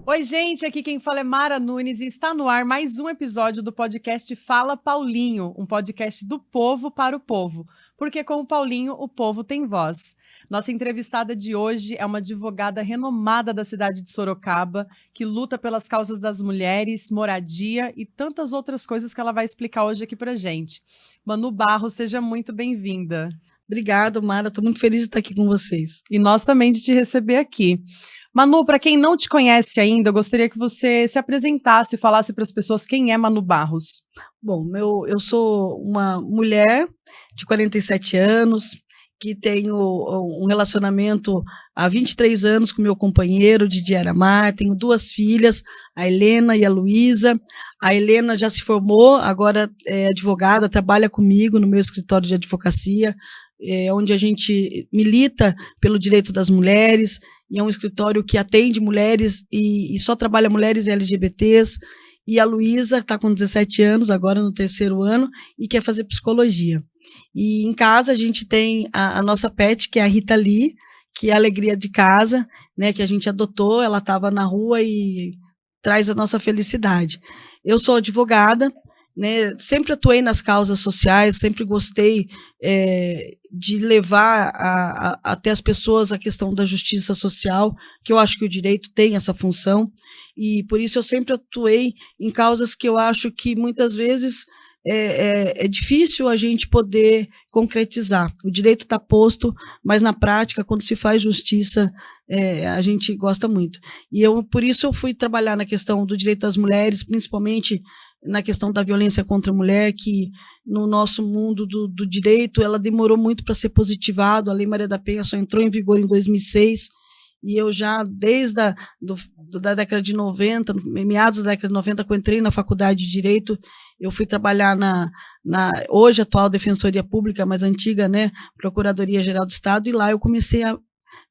Oi, gente, aqui quem fala é Mara Nunes e está no ar mais um episódio do podcast Fala Paulinho, um podcast do povo para o povo, porque com o Paulinho o povo tem voz. Nossa entrevistada de hoje é uma advogada renomada da cidade de Sorocaba, que luta pelas causas das mulheres, moradia e tantas outras coisas que ela vai explicar hoje aqui pra gente. Manu Barros, seja muito bem-vinda. Obrigada, Mara, estou muito feliz de estar aqui com vocês. E nós também de te receber aqui. Manu, para quem não te conhece ainda, eu gostaria que você se apresentasse e falasse para as pessoas quem é Manu Barros. Bom, eu sou uma mulher de 47 anos, que tenho um relacionamento há 23 anos com meu companheiro, Didi Aramar, tenho 2 filhas, a Helena e a Luísa. A Helena já se formou, agora é advogada, trabalha comigo no meu escritório de advocacia, onde a gente milita pelo direito das mulheres, e é um escritório que atende mulheres e só trabalha mulheres LGBTs. E a Luísa está com 17 anos, agora no 3º ano, e quer fazer psicologia. E em casa a gente tem a nossa pet, que é a Rita Lee, que é a alegria de casa, né, que a gente adotou, ela estava na rua e traz a nossa felicidade. Eu sou advogada, né, sempre atuei nas causas sociais, sempre gostei de levar até as pessoas a questão da justiça social, que eu acho que o direito tem essa função, e por isso eu sempre atuei em causas que eu acho que muitas vezes é difícil a gente poder concretizar. O direito está posto, mas na prática, quando se faz justiça, a gente gosta muito. E por isso eu fui trabalhar na questão do direito das mulheres, principalmente na questão da violência contra a mulher, que no nosso mundo do direito ela demorou muito para ser positivado. A Lei Maria da Penha só entrou em vigor em 2006, e eu já, desde da década de 90, meados da década de 90, que eu entrei na faculdade de Direito, eu fui trabalhar na hoje atual Defensoria Pública, mas antiga, né, Procuradoria-Geral do Estado, e lá eu comecei a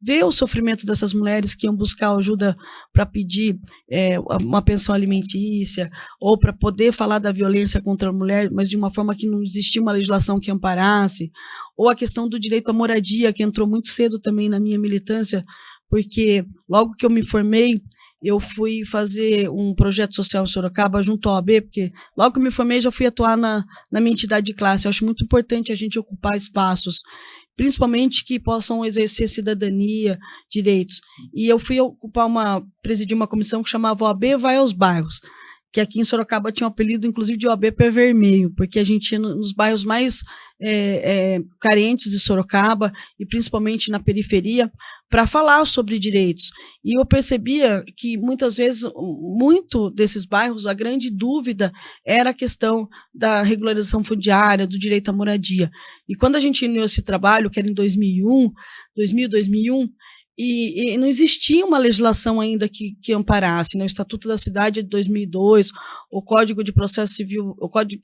ver o sofrimento dessas mulheres que iam buscar ajuda para pedir uma pensão alimentícia, ou para poder falar da violência contra a mulher, mas de uma forma que não existia uma legislação que amparasse, ou a questão do direito à moradia, que entrou muito cedo também na minha militância, porque logo que eu me formei, eu fui fazer um projeto social em Sorocaba junto à OAB, porque logo que eu me formei já fui atuar na minha entidade de classe. Eu acho muito importante a gente ocupar espaços, principalmente que possam exercer cidadania, direitos. E eu fui presidir uma comissão que chamava OAB Vai aos Bairros, que aqui em Sorocaba tinha um apelido, inclusive, de OAB Pé Vermelho, porque a gente ia nos bairros mais carentes de Sorocaba, e principalmente na periferia, para falar sobre direitos. E eu percebia que, muitas vezes, muito desses bairros, a grande dúvida era a questão da regularização fundiária, do direito à moradia. E quando a gente iniciou esse trabalho, que era em 2001, e não existia uma legislação ainda que amparasse, né? O Estatuto da Cidade é de 2002, o Código de Processo Civil, o Código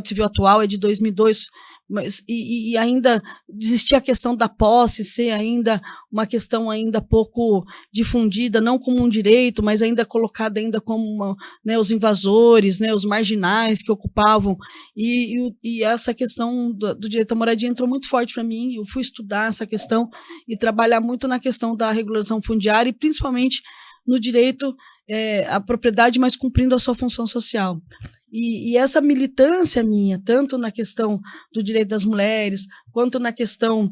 Civil atual é de 2002, mas ainda existia a questão da posse ser ainda uma questão ainda pouco difundida, não como um direito, mas ainda colocada ainda como né, os invasores, né, os marginais que ocupavam, e essa questão do direito à moradia entrou muito forte para mim. Eu fui estudar essa questão e trabalhar muito na questão da regulação fundiária, e principalmente no direito à propriedade, mas cumprindo a sua função social. E essa militância minha, tanto na questão do direito das mulheres, quanto na questão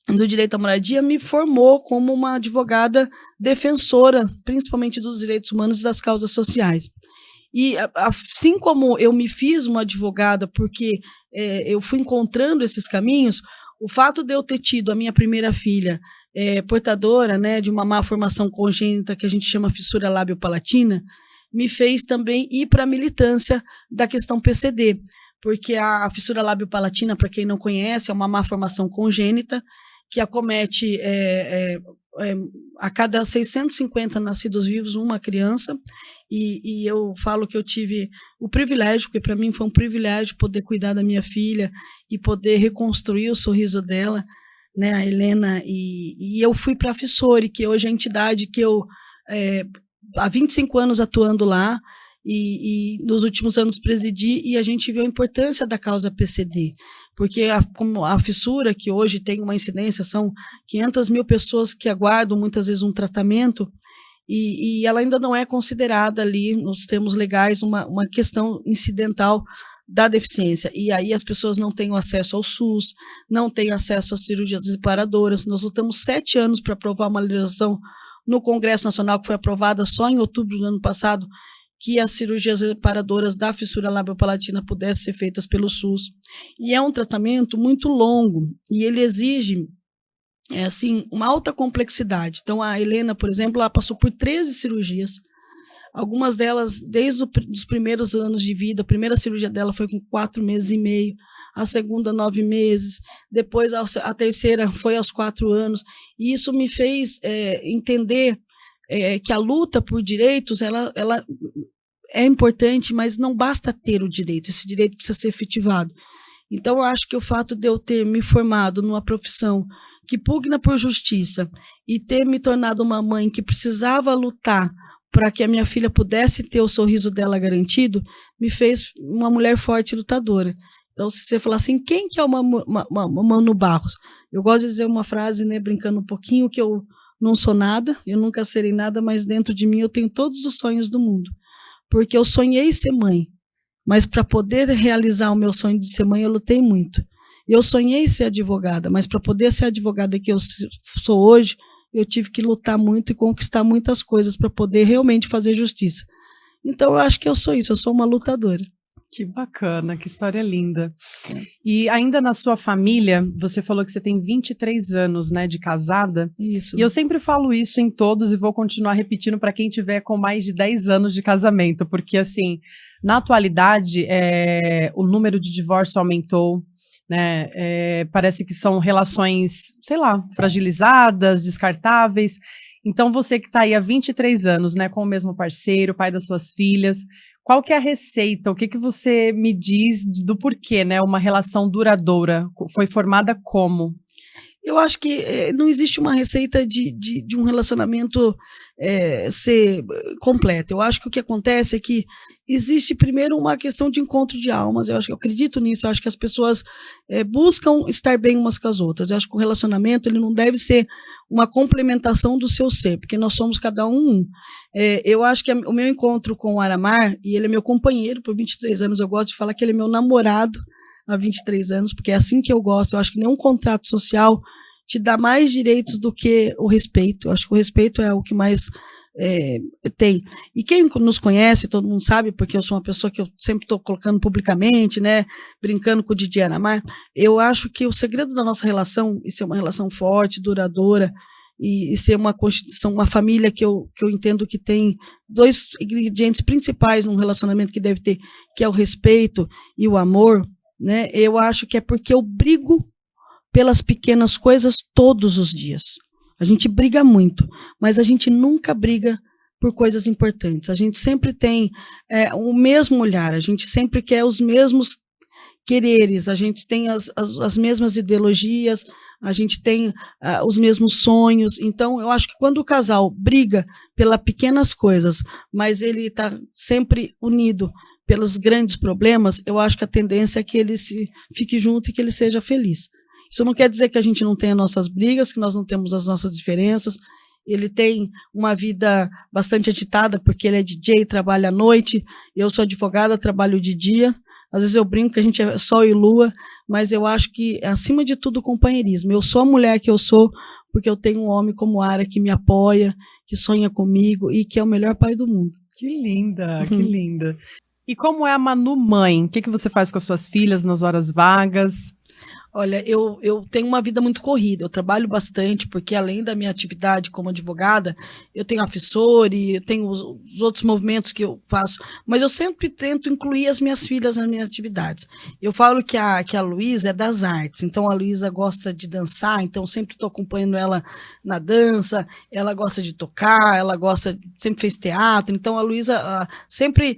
do direito à moradia, me formou como uma advogada defensora, principalmente dos direitos humanos e das causas sociais. E assim como eu me fiz uma advogada porque eu fui encontrando esses caminhos, o fato de eu ter tido a minha primeira filha portadora, né, de uma má formação congênita, que a gente chama fissura lábio-palatina, me fez também ir para a militância da questão PCD, porque a fissura lábio-palatina, para quem não conhece, é uma má formação congênita que acomete a cada 650 nascidos vivos, uma criança, e eu falo que eu tive o privilégio, porque para mim foi um privilégio poder cuidar da minha filha e poder reconstruir o sorriso dela, né, a Helena, e eu fui para a Fissore, que hoje é a entidade que eu, há 25 anos atuando lá, e nos últimos anos presidi, e a gente viu a importância da causa PCD, porque como a fissura, que hoje tem uma incidência, são 500 mil pessoas que aguardam muitas vezes um tratamento, e ela ainda não é considerada ali, nos termos legais, uma questão incidental da deficiência, e aí as pessoas não têm acesso ao SUS, não têm acesso às cirurgias reparadoras. Nós lutamos 7 anos para aprovar uma legislação no Congresso Nacional, que foi aprovada só em outubro do ano passado, que as cirurgias reparadoras da fissura labiopalatina pudessem ser feitas pelo SUS. E é um tratamento muito longo, e ele exige assim, uma alta complexidade. Então, a Helena, por exemplo, ela passou por 13 cirurgias, algumas delas desde os primeiros anos de vida. A primeira cirurgia dela foi com 4 meses e meio, a segunda 9 meses, depois a terceira foi aos 4 anos, e isso me fez entender que a luta por direitos, ela é importante, mas não basta ter o direito, esse direito precisa ser efetivado. Então, eu acho que o fato de eu ter me formado numa profissão que pugna por justiça e ter me tornado uma mãe que precisava lutar para que a minha filha pudesse ter o sorriso dela garantido, me fez uma mulher forte e lutadora. Então, se você falar assim, quem que é uma Manu Barros? Eu gosto de dizer uma frase, né, brincando um pouquinho, que eu não sou nada, eu nunca serei nada, mas dentro de mim eu tenho todos os sonhos do mundo. Porque eu sonhei ser mãe, mas para poder realizar o meu sonho de ser mãe, eu lutei muito. Eu sonhei ser advogada, mas para poder ser advogada que eu sou hoje, eu tive que lutar muito e conquistar muitas coisas para poder realmente fazer justiça. Então, eu acho que eu sou isso, eu sou uma lutadora. Que bacana, que história linda. E ainda na sua família, você falou que você tem 23 anos, né, de casada. Isso. E eu sempre falo isso em todos e vou continuar repetindo para quem tiver com mais de 10 anos de casamento, porque assim, na atualidade, o número de divórcio aumentou, né? Parece que são relações, sei lá, fragilizadas, descartáveis. Então, você que está aí há 23 anos, né, com o mesmo parceiro, pai das suas filhas, qual que é a receita? O que que você me diz do porquê, né, uma relação duradoura? Foi formada como? Eu acho que não existe uma receita de um relacionamento ser completo. Eu acho que o que acontece é que existe primeiro uma questão de encontro de almas. Eu acredito nisso. Eu acho que as pessoas buscam estar bem umas com as outras. Eu acho que o relacionamento ele não deve ser uma complementação do seu ser, porque nós somos cada um. Eu acho que o meu encontro com o Aramar, e ele é meu companheiro por 23 anos, eu gosto de falar que ele é meu namorado há 23 anos, porque é assim que eu gosto. Eu acho que nenhum contrato social te dá mais direitos do que o respeito. Eu acho que o respeito é o que mais tem. E quem nos conhece, todo mundo sabe, porque eu sou uma pessoa que eu sempre estou colocando publicamente, né, brincando com o Didi Aramar. Eu acho que o segredo da nossa relação, e ser uma relação forte, duradoura, e ser uma constituição, uma família que eu entendo que tem 2 ingredientes principais num relacionamento que deve ter, que é o respeito e o amor, né? Eu acho que é porque eu brigo pelas pequenas coisas todos os dias. A gente briga muito, mas a gente nunca briga por coisas importantes. A gente sempre tem o mesmo olhar, a gente sempre quer os mesmos quereres, a gente tem as mesmas ideologias, a gente tem os mesmos sonhos. Então, eu acho que quando o casal briga pelas pequenas coisas, mas ele está sempre unido pelos grandes problemas, eu acho que a tendência é que ele fique junto e que ele seja feliz. Isso não quer dizer que a gente não tenha nossas brigas, que nós não temos as nossas diferenças. Ele tem uma vida bastante agitada, porque ele é DJ, trabalha à noite, eu sou advogada, trabalho de dia. Às vezes eu brinco que a gente é sol e lua, mas eu acho que, acima de tudo, o companheirismo. Eu sou a mulher que eu sou porque eu tenho um homem como Ara que me apoia, que sonha comigo e que é o melhor pai do mundo. Que linda, que linda. E como é a Manu mãe? O que você faz com as suas filhas nas horas vagas? Olha, eu tenho uma vida muito corrida, eu trabalho bastante, porque além da minha atividade como advogada, eu tenho a Fissori, eu tenho os outros movimentos que eu faço, mas eu sempre tento incluir as minhas filhas nas minhas atividades. Eu falo que a Luísa é das artes, então a Luísa gosta de dançar, então sempre estou acompanhando ela na dança, ela gosta de tocar, sempre fez teatro, então a Luísa sempre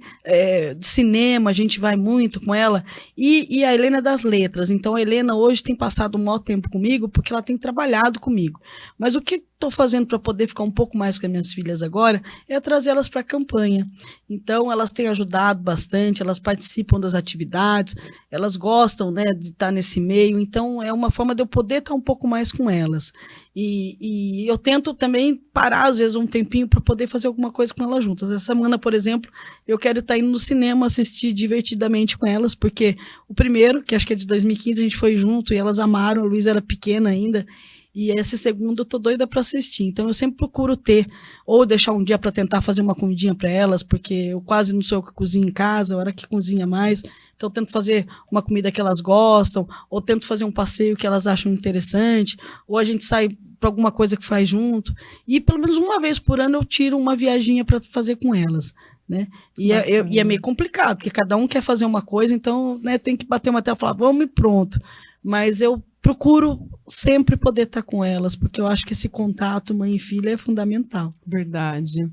de cinema, a gente vai muito com ela, e a Helena é das letras, então a Helena hoje tem passado um maior tempo comigo porque ela tem trabalhado comigo. Mas o que estou fazendo para poder ficar um pouco mais com as minhas filhas agora é trazê-las para a campanha. Então, elas têm ajudado bastante, elas participam das atividades, elas gostam, né, de estar nesse meio. Então, é uma forma de eu poder estar um pouco mais com elas. E eu tento também parar, às vezes, um tempinho para poder fazer alguma coisa com elas juntas. Essa semana, por exemplo, eu quero estar indo no cinema assistir divertidamente com elas, porque o primeiro, que acho que é de 2015, a gente foi junto e elas amaram, a Luísa era pequena ainda, e esse segundo eu tô doida para assistir. Então eu sempre procuro ter, ou deixar um dia para tentar fazer uma comidinha para elas, porque eu quase não sou eu que cozinho em casa, a hora que cozinha mais. Então eu tento fazer uma comida que elas gostam, ou tento fazer um passeio que elas acham interessante, ou a gente sai para alguma coisa que faz junto. E pelo menos uma vez por ano eu tiro uma viaginha para fazer com elas. Né? E é meio complicado, porque cada um quer fazer uma coisa, então, né, tem que bater uma tela e falar, vamos e pronto. Mas eu procuro sempre poder estar com elas, porque eu acho que esse contato mãe e filha é fundamental. Verdade.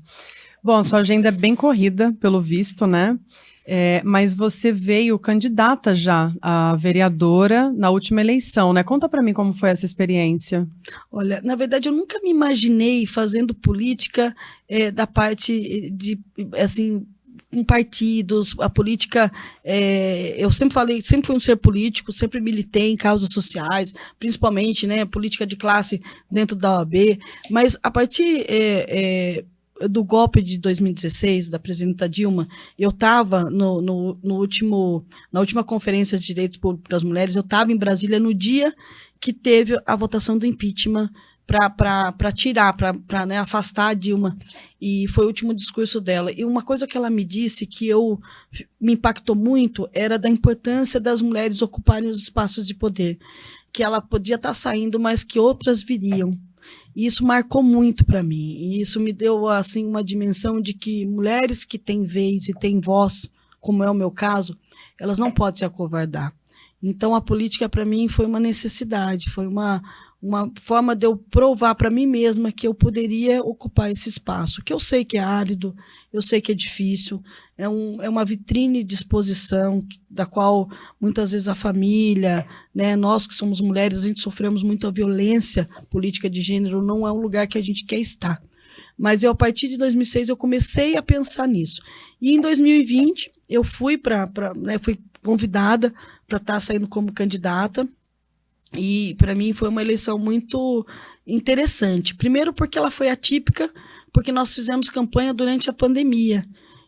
Bom, sua agenda é bem corrida, pelo visto, né? Mas você veio candidata já a vereadora na última eleição, né? Conta para mim como foi essa experiência. Olha, na verdade, eu nunca me imaginei fazendo política da parte de, assim, com partidos, a política, eu sempre fui um ser político, sempre militei em causas sociais, principalmente, né, política de classe dentro da OAB, mas a partir do golpe de 2016, da presidenta Dilma, eu estava na última Conferência de Direitos Públicos das Mulheres, eu estava em Brasília no dia que teve a votação do impeachment para tirar, para né, afastar a Dilma. E foi o último discurso dela. E uma coisa que ela me disse que me impactou muito era da importância das mulheres ocuparem os espaços de poder. Que ela podia estar saindo, mas que outras viriam. E isso marcou muito para mim. E isso me deu assim, uma dimensão de que mulheres que têm vez e têm voz, como é o meu caso, elas não podem se acovardar. Então, a política, para mim, foi uma necessidade, foi uma forma de eu provar para mim mesma que eu poderia ocupar esse espaço, que eu sei que é árido, eu sei que é difícil, é uma vitrine de exposição da qual muitas vezes a família, né, nós que somos mulheres, a gente sofremos muita violência política de gênero, não é um lugar que a gente quer estar. Mas a partir de 2006 eu comecei a pensar nisso. E em 2020 eu fui fui convidada para estar saindo como candidata. E para mim foi uma eleição muito interessante. Primeiro porque ela foi atípica, porque nós fizemos campanha durante a pandemia.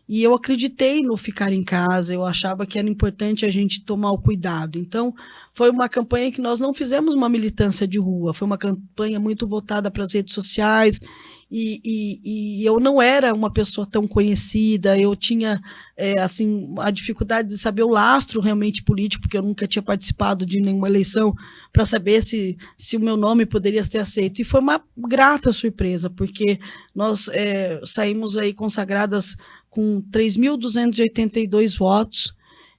E eu acreditei no ficar em casa, eu achava que era importante a gente tomar o cuidado. Então, foi uma campanha que nós não fizemos uma militância de rua, foi uma campanha muito voltada para as redes sociais, e eu não era uma pessoa tão conhecida, eu tinha assim, a dificuldade de saber o lastro realmente político, porque eu nunca tinha participado de nenhuma eleição, para saber se o meu nome poderia ser aceito. E foi uma grata surpresa, porque nós saímos aí consagradas com 3.282 votos,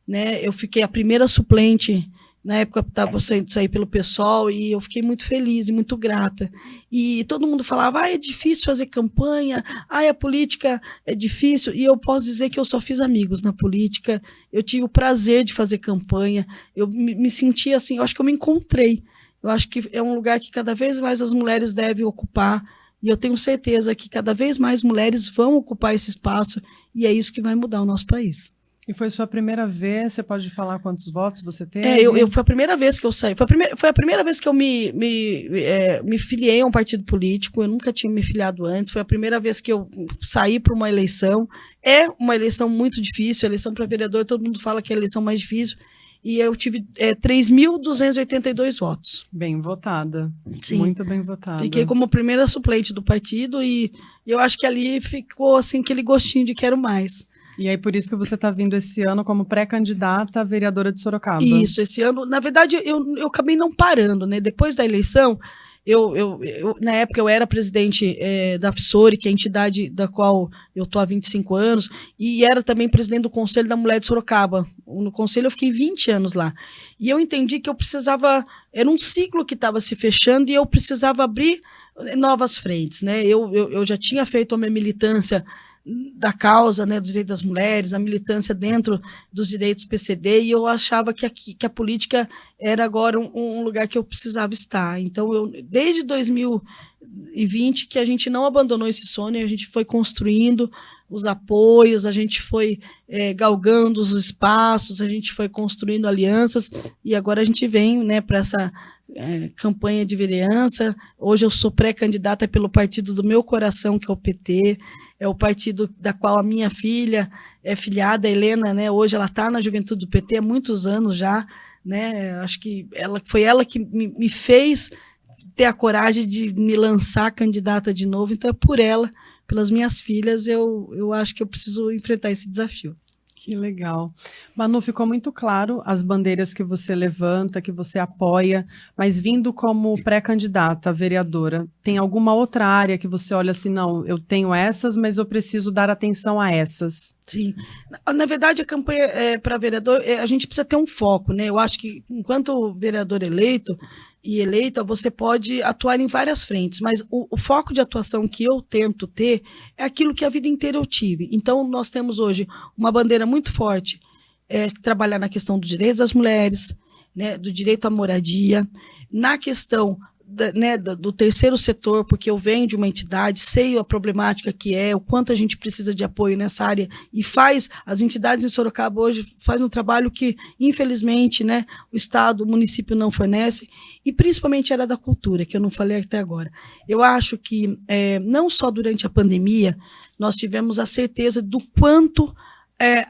né? Eu fiquei a primeira suplente, na época estava sair pelo PSOL, e eu fiquei muito feliz e muito grata. E todo mundo falava, é difícil fazer campanha, a política é difícil, e eu posso dizer que eu só fiz amigos na política, eu tive o prazer de fazer campanha, eu me senti assim, eu acho que eu me encontrei, eu acho que é um lugar que cada vez mais as mulheres devem ocupar, e eu tenho certeza que cada vez mais mulheres vão ocupar esse espaço, e é isso que vai mudar o nosso país. E foi sua primeira vez? Você pode falar quantos votos você teve? Foi a primeira vez que eu saí. Foi a primeira vez que eu me filiei a um partido político. Eu nunca tinha me filiado antes. Foi a primeira vez que eu saí para uma eleição. É uma eleição muito difícil. A eleição para vereador, todo mundo fala que é a eleição mais difícil. E eu tive 3.282 votos. Bem votada. Sim. Muito bem votada. Fiquei como primeira suplente do partido e eu acho que ali ficou assim, aquele gostinho de quero mais. E aí, por isso que você está vindo esse ano como pré-candidata a vereadora de Sorocaba. Isso, esse ano, na verdade, eu acabei não parando, né? Depois da eleição, na época eu era presidente da FSORE, que é a entidade da qual eu estou há 25 anos, e era também presidente do Conselho da Mulher de Sorocaba. No Conselho eu fiquei 20 anos lá. E eu entendi que eu precisava, era um ciclo que estava se fechando e eu precisava abrir novas frentes, né? Eu já tinha feito a minha militância da causa, né, dos direitos das mulheres, a militância dentro dos direitos PCD, e eu achava que a política era agora um lugar que eu precisava estar. Então, desde 2020, que a gente não abandonou esse sonho, a gente foi construindo os apoios, a gente foi galgando os espaços, a gente foi construindo alianças, e agora a gente vem, né, para essa campanha de vereança. Hoje eu sou pré-candidata pelo partido do meu coração, que é o PT, é o partido da qual a minha filha é filiada, a Helena, né? Hoje ela está na juventude do PT há muitos anos já, né? Acho que foi ela que me fez ter a coragem de me lançar candidata de novo, então é por ela, pelas minhas filhas, eu acho que eu preciso enfrentar esse desafio. Que legal. Manu, ficou muito claro as bandeiras que você levanta, que você apoia, mas vindo como pré-candidata a vereadora, tem alguma outra área que você olha assim, não, eu tenho essas, mas eu preciso dar atenção a essas? Sim. Na verdade, a campanha para vereador, a gente precisa ter um foco, né? Eu acho que, enquanto vereador eleito e eleita, você pode atuar em várias frentes, mas o foco de atuação que eu tento ter é aquilo que a vida inteira eu tive. Então, nós temos hoje uma bandeira muito forte, trabalhar na questão dos direitos das mulheres, né, do direito à moradia, na questão do terceiro setor, porque eu venho de uma entidade, sei a problemática que é, o quanto a gente precisa de apoio nessa área, e as entidades em Sorocaba hoje fazem um trabalho que, infelizmente, né, o Estado, o município não fornece, e principalmente a área da cultura, que eu não falei até agora. Eu acho que, não só durante a pandemia, nós tivemos a certeza do quanto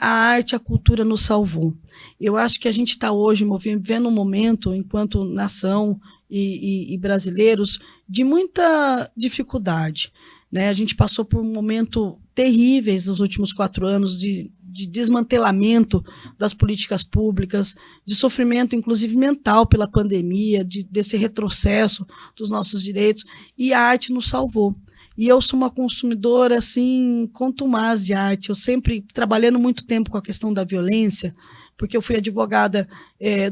a arte, a cultura nos salvou. Eu acho que a gente está hoje vivendo um momento, enquanto nação e brasileiros, de muita dificuldade, né? A gente passou por um momento terríveis nos últimos 4 anos de desmantelamento das políticas públicas, de sofrimento, inclusive mental, pela pandemia, desse retrocesso dos nossos direitos, e a arte nos salvou. E eu sou uma consumidora, assim, contumaz de arte. Eu sempre, trabalhando muito tempo com a questão da violência, porque eu fui advogada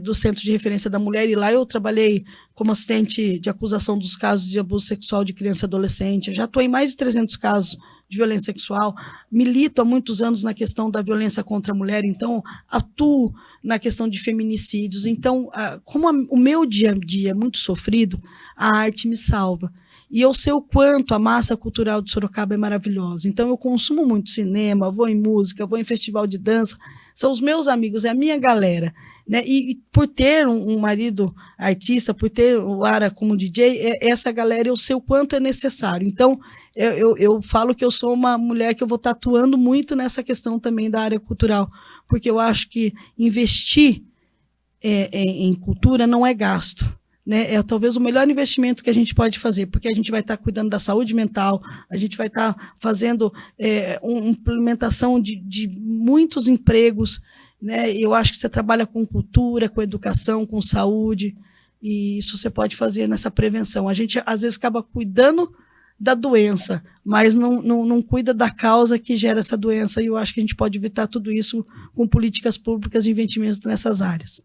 do Centro de Referência da Mulher, e lá eu trabalhei como assistente de acusação dos casos de abuso sexual de criança e adolescente. Eu já atuei em mais de 300 casos de violência sexual, milito há muitos anos na questão da violência contra a mulher, então atuo na questão de feminicídios. Então, como o meu dia a dia é muito sofrido, a arte me salva. E eu sei o quanto a massa cultural de Sorocaba é maravilhosa. Então, eu consumo muito cinema, vou em música, vou em festival de dança. São os meus amigos, é a minha galera, né? E por ter um marido artista, por ter o Lara como DJ, essa galera eu sei o quanto é necessário. Então, eu falo que eu sou uma mulher que eu vou estar atuando muito nessa questão também da área cultural, porque eu acho que investir em cultura não é gasto. Né, é talvez o melhor investimento que a gente pode fazer, porque a gente vai estar cuidando da saúde mental, a gente vai estar fazendo uma implementação de muitos empregos, né? Eu acho que você trabalha com cultura, com educação, com saúde, e isso você pode fazer nessa prevenção. A gente, às vezes, acaba cuidando da doença, mas não cuida da causa que gera essa doença, e eu acho que a gente pode evitar tudo isso com políticas públicas de investimento nessas áreas.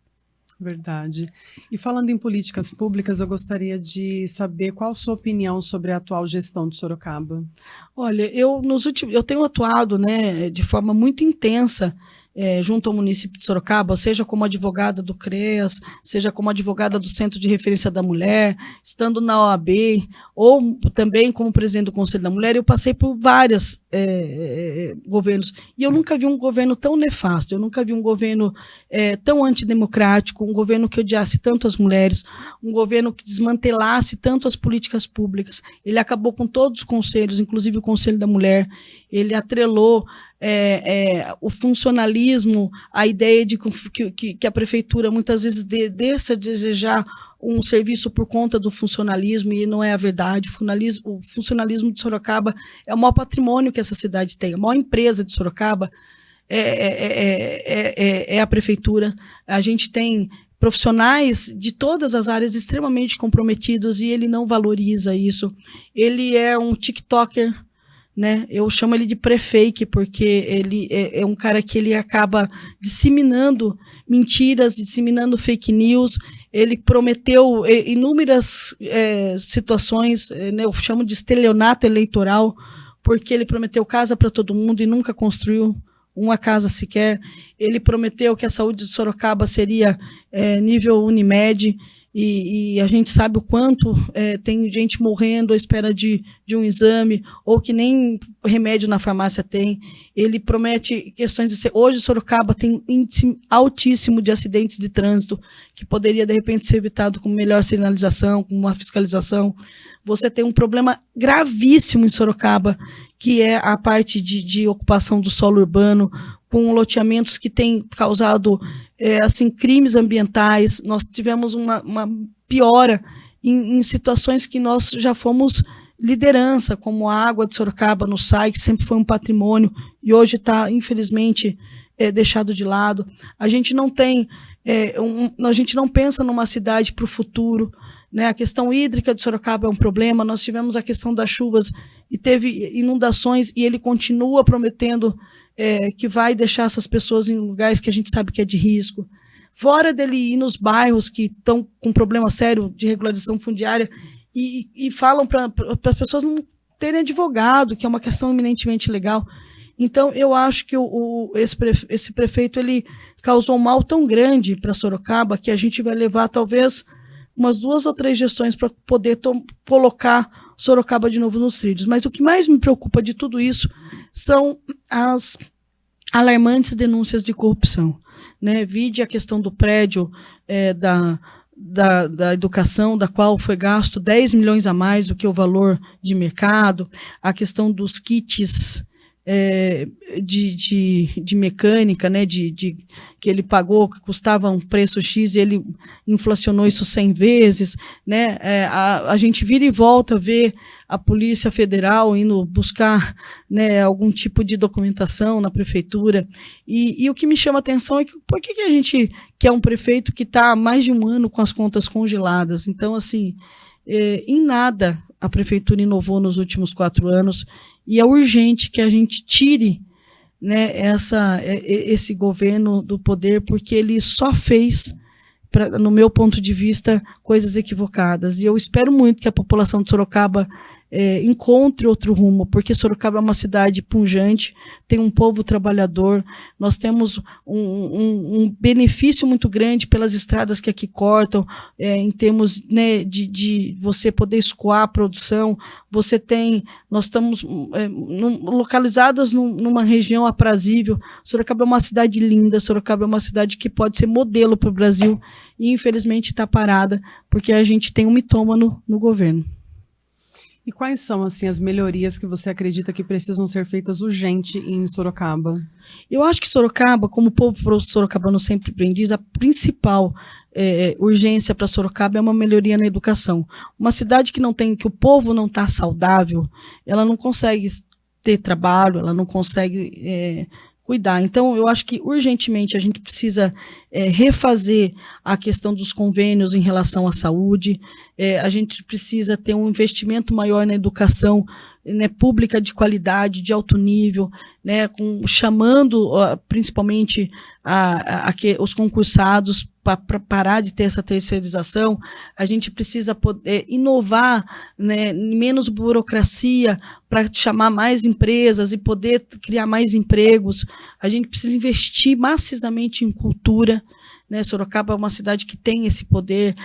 Verdade. E falando em políticas públicas, eu gostaria de saber qual a sua opinião sobre a atual gestão de Sorocaba. Olha, eu tenho atuado, né, de forma muito intensa junto ao município de Sorocaba, seja como advogada do CREAS, seja como advogada do Centro de Referência da Mulher, estando na OAB, ou também como presidente do Conselho da Mulher. Eu passei por vários governos, e eu nunca vi um governo tão nefasto, eu nunca vi um governo tão antidemocrático, um governo que odiasse tanto as mulheres, um governo que desmantelasse tanto as políticas públicas. Ele acabou com todos os conselhos, inclusive o Conselho da Mulher, ele atrelou o funcionalismo, a ideia de que a prefeitura muitas vezes deixa a desejar um serviço por conta do funcionalismo, e não é a verdade. O funcionalismo de Sorocaba é o maior patrimônio que essa cidade tem. A maior empresa de Sorocaba é a prefeitura. A gente tem profissionais de todas as áreas extremamente comprometidos e ele não valoriza isso. Ele é um TikToker, né? Eu chamo ele de prefake, porque ele é um cara que ele acaba disseminando mentiras, disseminando fake news. Ele prometeu inúmeras situações, né? Eu chamo de estelionato eleitoral, porque ele prometeu casa para todo mundo e nunca construiu uma casa sequer. Ele prometeu que a saúde de Sorocaba seria nível Unimed, e a gente sabe o quanto tem gente morrendo à espera de um exame, ou que nem remédio na farmácia tem. Ele promete questões de... Hoje, Sorocaba tem índice altíssimo de acidentes de trânsito, que poderia, de repente, ser evitado com melhor sinalização, com uma fiscalização. Você tem um problema gravíssimo em Sorocaba, que é a parte de ocupação do solo urbano, com loteamentos que têm causado assim, crimes ambientais. Nós tivemos uma piora em situações que nós já fomos liderança, como a água de Sorocaba no SAI, que sempre foi um patrimônio e hoje está, infelizmente, deixado de lado. A gente não tem, a gente não pensa numa cidade para o futuro, né? A questão hídrica de Sorocaba é um problema. Nós tivemos a questão das chuvas e teve inundações, e ele continua prometendo que vai deixar essas pessoas em lugares que a gente sabe que é de risco. Fora dele ir nos bairros que estão com problema sério de regularização fundiária e falam para as pessoas não terem advogado, que é uma questão eminentemente legal. Então, eu acho que esse prefeito ele causou um mal tão grande para Sorocaba que a gente vai levar talvez umas 2 ou 3 gestões para poder colocar Sorocaba de novo nos trilhos. Mas o que mais me preocupa de tudo isso são as alarmantes denúncias de corrupção, né? Vide a questão do prédio da educação, da qual foi gasto 10 milhões a mais do que o valor de mercado, a questão dos kits de mecânica, né, que ele pagou, que custava um preço X, e ele inflacionou isso 100 vezes, né? A gente vira e volta ver a Polícia Federal indo buscar, né, algum tipo de documentação na prefeitura, e o que me chama a atenção é que por que a gente quer um prefeito que está há mais de um ano com as contas congeladas? Então, assim, em nada a prefeitura inovou nos últimos 4 anos, e é urgente que a gente tire, né, esse governo do poder, porque ele só fez, no meu ponto de vista, coisas equivocadas. E eu espero muito que a população de Sorocaba encontre outro rumo, porque Sorocaba é uma cidade pujante, tem um povo trabalhador, nós temos um benefício muito grande pelas estradas que aqui cortam, em termos, né, de você poder escoar a produção. Nós estamos localizadas numa região aprazível. Sorocaba é uma cidade linda, Sorocaba é uma cidade que pode ser modelo para o Brasil, e infelizmente está parada, porque a gente tem um mitômano no governo. E quais são, assim, as melhorias que você acredita que precisam ser feitas urgente em Sorocaba? Eu acho que Sorocaba, como o povo sorocabano sempre diz, a principal urgência para Sorocaba é uma melhoria na educação. Uma cidade que o povo não está saudável, ela não consegue ter trabalho, ela não consegue cuidar. Então, eu acho que urgentemente a gente precisa refazer a questão dos convênios em relação à saúde, a gente precisa ter um investimento maior na educação, né, pública de qualidade, de alto nível, né, chamando principalmente os concursados para parar de ter essa terceirização. A gente precisa poder inovar, né, menos burocracia, para chamar mais empresas e poder criar mais empregos. A gente precisa investir maciçamente em cultura, né? Sorocaba é uma cidade que tem esse poder.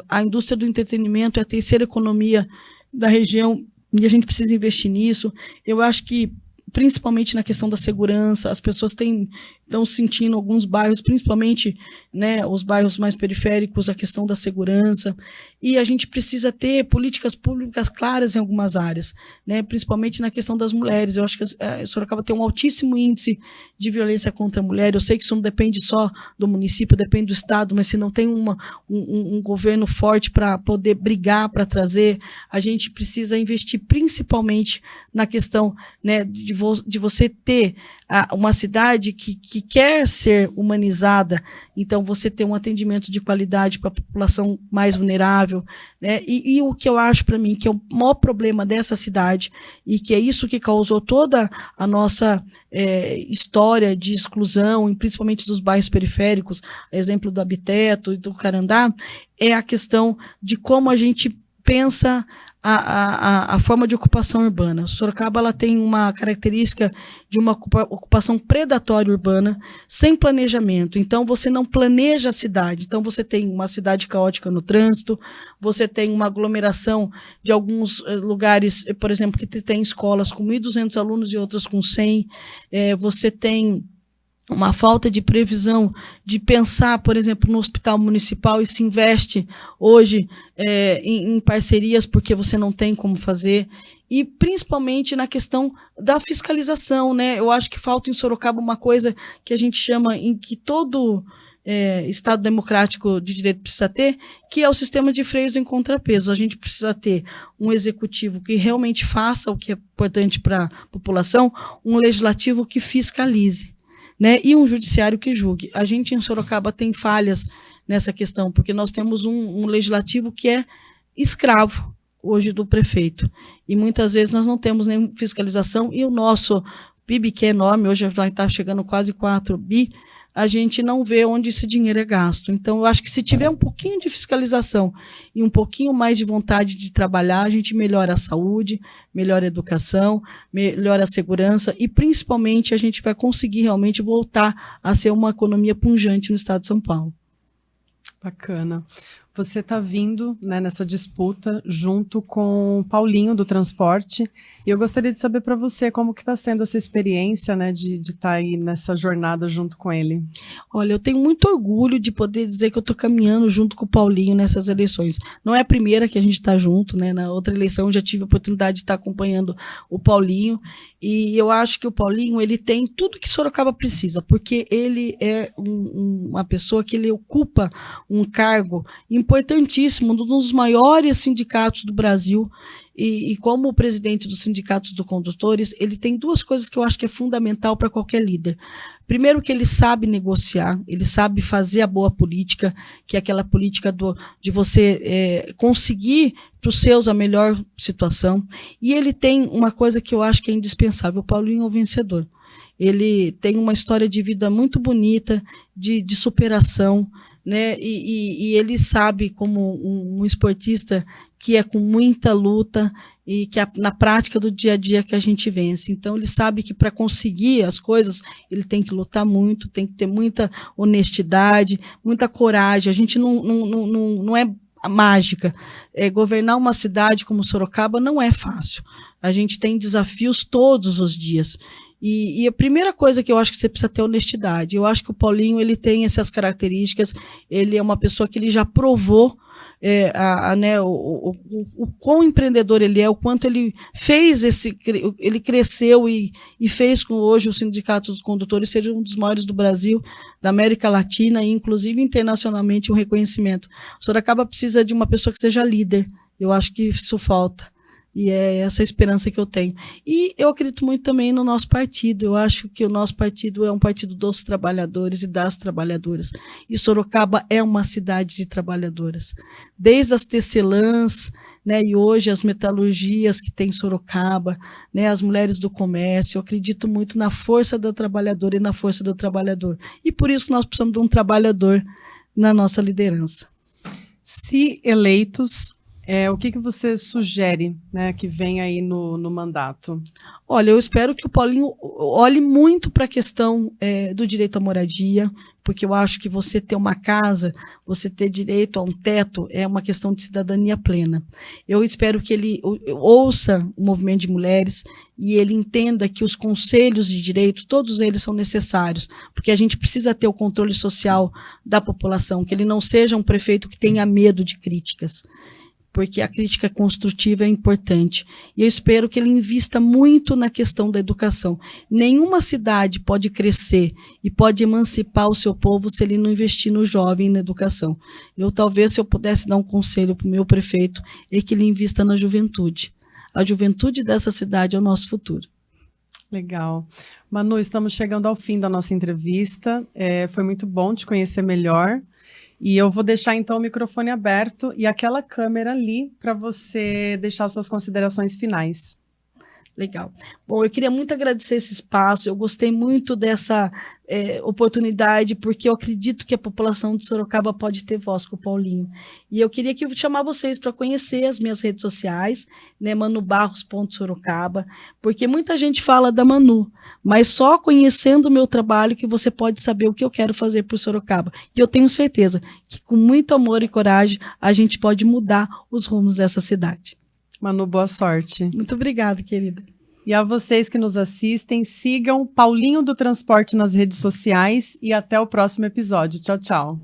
A indústria do entretenimento é a terceira economia da região, e a gente precisa investir nisso. Eu acho que, principalmente na questão da segurança, as pessoas têm estão sentindo alguns bairros, principalmente, né, os bairros mais periféricos, a questão da segurança, e a gente precisa ter políticas públicas claras em algumas áreas, né, principalmente na questão das mulheres. Eu acho que Sorocaba tem um altíssimo índice de violência contra a mulher. Eu sei que isso não depende só do município, depende do Estado, mas se não tem um governo forte para poder brigar, para trazer, a gente precisa investir principalmente na questão, né, de você ter uma cidade que quer ser humanizada, então você ter um atendimento de qualidade para a população mais vulnerável, né? E o que eu acho para mim que é o maior problema dessa cidade, e que é isso que causou toda a nossa história de exclusão, principalmente dos bairros periféricos, exemplo do Abiteto e do Carandá, é a questão de como a gente pensa a forma de ocupação urbana. Sorocaba ela tem uma característica de uma ocupação predatória urbana, sem planejamento. Então, você não planeja a cidade. Então, você tem uma cidade caótica no trânsito, você tem uma aglomeração de alguns lugares, por exemplo, que tem escolas com 1.200 alunos e outras com 100. Você tem uma falta de previsão de pensar, por exemplo, no hospital municipal, e se investe hoje em parcerias porque você não tem como fazer, e principalmente na questão da fiscalização, né? Eu acho que falta em Sorocaba uma coisa que a gente chama, em que todo Estado democrático de direito precisa ter, que é o sistema de freios em contrapeso. A gente precisa ter um executivo que realmente faça o que é importante para a população, um legislativo que fiscalize, né, e um judiciário que julgue. A gente em Sorocaba tem falhas nessa questão, porque nós temos um legislativo que é escravo hoje do prefeito, e muitas vezes nós não temos nem fiscalização, e o nosso PIB, que é enorme, hoje vai estar chegando quase 4 bi, a gente não vê onde esse dinheiro é gasto. Então, eu acho que se tiver um pouquinho de fiscalização e um pouquinho mais de vontade de trabalhar, a gente melhora a saúde, melhora a educação, melhora a segurança, e principalmente a gente vai conseguir realmente voltar a ser uma economia pujante no estado de São Paulo. Bacana. Você está vindo, né, nessa disputa junto com o Paulinho do transporte, e eu gostaria de saber para você como que está sendo essa experiência, né, de estar aí nessa jornada junto com ele. Olha, eu tenho muito orgulho de poder dizer que eu estou caminhando junto com o Paulinho nessas eleições. Não é a primeira que a gente está junto, né? Na outra eleição eu já tive a oportunidade de estar acompanhando o Paulinho, e eu acho que o Paulinho ele tem tudo que Sorocaba precisa, porque ele é uma pessoa que ele ocupa um cargo importantíssimo, um dos maiores sindicatos do Brasil, e como o presidente dos sindicatos dos condutores, ele tem duas coisas que eu acho que é fundamental para qualquer líder. Primeiro, que ele sabe negociar, ele sabe fazer a boa política, que é aquela política de você conseguir para os seus a melhor situação. E ele tem uma coisa que eu acho que é indispensável: o Paulinho é o vencedor. Ele tem uma história de vida muito bonita, de superação, né? E ele sabe, como um esportista, que é com muita luta e que é na prática do dia a dia que a gente vence. Então, ele sabe que para conseguir as coisas, ele tem que lutar muito, tem que ter muita honestidade, muita coragem. A gente não é mágica. Governar uma cidade como Sorocaba não é fácil. A gente tem desafios todos os dias. E a primeira coisa que eu acho que você precisa ter é honestidade. Eu acho que o Paulinho ele tem essas características, ele é uma pessoa que ele já provou né, o quão empreendedor ele é, o quanto ele fez ele cresceu e fez com hoje o Sindicato dos Condutores seja um dos maiores do Brasil, da América Latina e inclusive internacionalmente um reconhecimento. Sorocaba precisa de uma pessoa que seja líder. Eu acho que isso falta. E é essa esperança que eu tenho. E eu acredito muito também no nosso partido. Eu acho que o nosso partido é um partido dos trabalhadores e das trabalhadoras. E Sorocaba é uma cidade de trabalhadoras. Desde as tecelãs, né, e hoje as metalurgias que tem em Sorocaba, né, as mulheres do comércio. Eu acredito muito na força da trabalhadora e na força do trabalhador. E por isso nós precisamos de um trabalhador na nossa liderança. Se eleitos, O que você sugere, né, que vem aí no mandato? Olha, eu espero que o Paulinho olhe muito para a questão do direito à moradia, porque eu acho que você ter uma casa, você ter direito a um teto, é uma questão de cidadania plena. Eu espero que ele ouça o movimento de mulheres e ele entenda que os conselhos de direito, todos eles são necessários, porque a gente precisa ter o controle social da população, que ele não seja um prefeito que tenha medo de críticas, porque a crítica construtiva é importante. E eu espero que ele invista muito na questão da educação. Nenhuma cidade pode crescer e pode emancipar o seu povo se ele não investir no jovem e na educação. Talvez, se eu pudesse dar um conselho para o meu prefeito, é que ele invista na juventude. A juventude dessa cidade é o nosso futuro. Legal. Manu, estamos chegando ao fim da nossa entrevista. Foi muito bom te conhecer melhor. E eu vou deixar, então, o microfone aberto e aquela câmera ali para você deixar suas considerações finais. Legal. Bom, eu queria muito agradecer esse espaço, eu gostei muito dessa oportunidade, porque eu acredito que a população de Sorocaba pode ter voz com o Paulinho. E eu queria chamar vocês para conhecer as minhas redes sociais, né, manubarros.sorocaba, porque muita gente fala da Manu, mas só conhecendo o meu trabalho que você pode saber o que eu quero fazer por Sorocaba. E eu tenho certeza que com muito amor e coragem a gente pode mudar os rumos dessa cidade. Manu, boa sorte. Muito obrigada, querida. E a vocês que nos assistem, sigam Paulinho do Transporte nas redes sociais e até o próximo episódio. Tchau, tchau.